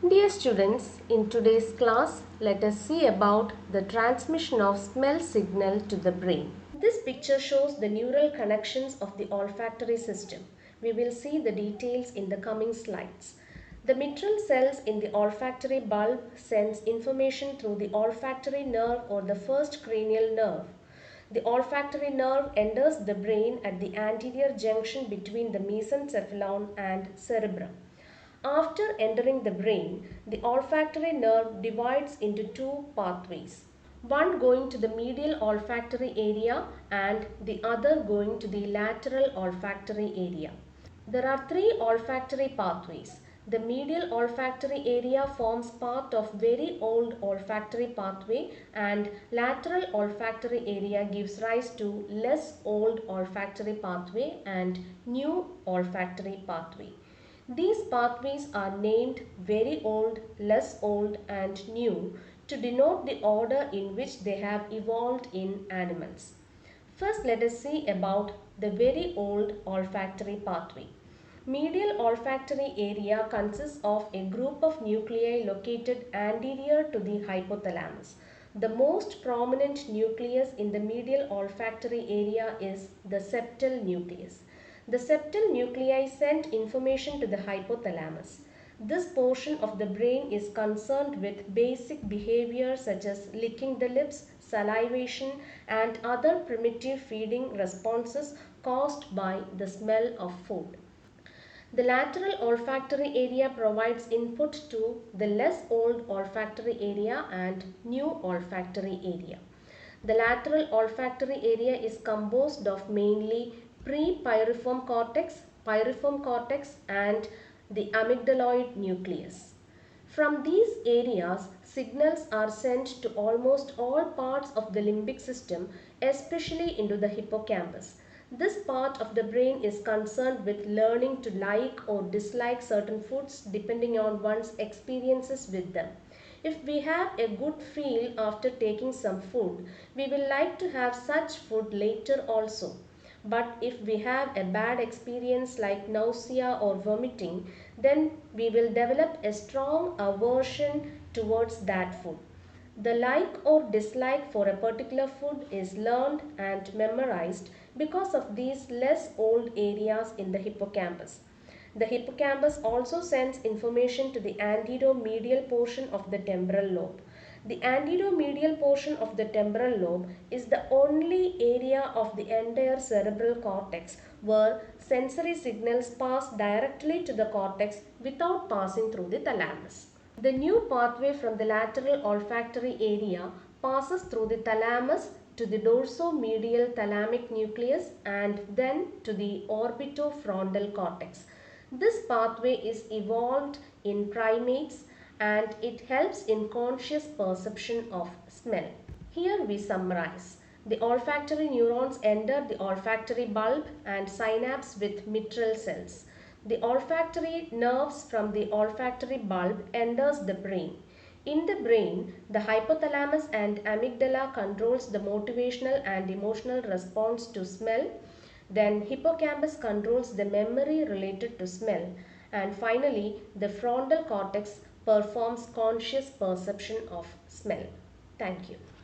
Dear students, in today's class, let us see about the transmission of smell signal to the brain. This picture shows the neural connections of the olfactory system. We will see the details in the coming slides. The mitral cells in the olfactory bulb sends information through the olfactory nerve or the first cranial nerve. The olfactory nerve enters the brain at the anterior junction between the mesencephalon and cerebrum. After entering the brain, the olfactory nerve divides into two pathways, one going to the medial olfactory area and the other going to the lateral olfactory area. There are three olfactory pathways. The medial olfactory area forms part of very old olfactory pathway, and lateral olfactory area gives rise to less old olfactory pathway and new olfactory pathway. These pathways are named very old, less old and new to denote the order in which they have evolved in animals. First, let us see about the very old olfactory pathway. Medial olfactory area consists of a group of nuclei located anterior to the hypothalamus. The most prominent nucleus in the medial olfactory area is the septal nucleus. The septal nuclei send information to the hypothalamus. This portion of the brain is concerned with basic behavior such as licking the lips, salivation, and other primitive feeding responses caused by the smell of food. The lateral olfactory area provides input to the less old olfactory area and new olfactory area. The lateral olfactory area is composed of mainly pre-pyriform cortex, and the amygdaloid nucleus. From these areas, signals are sent to almost all parts of the limbic system, especially into the hippocampus. This part of the brain is concerned with learning to like or dislike certain foods depending on one's experiences with them. If we have a good feel after taking some food, we will like to have such food later also. But if we have a bad experience like nausea or vomiting, then we will develop a strong aversion towards that food. The like or dislike for a particular food is learned and memorized because of these less old areas in the hippocampus. The hippocampus also sends information to the anteromedial portion of the temporal lobe. The anteromedial portion of the temporal lobe is the only area of the entire cerebral cortex where sensory signals pass directly to the cortex without passing through the thalamus. The new pathway from the lateral olfactory area passes through the thalamus to the dorsomedial thalamic nucleus and then to the orbitofrontal cortex. This pathway is evolved in primates and it helps in conscious perception of smell. Here we summarize. The olfactory neurons enter the olfactory bulb and synapse with mitral cells. The olfactory nerves from the olfactory bulb enters the brain. In the brain, the hypothalamus and amygdala controls the motivational and emotional response to smell. Then hippocampus controls the memory related to smell. And finally, the frontal cortex performs conscious perception of smell. Thank you.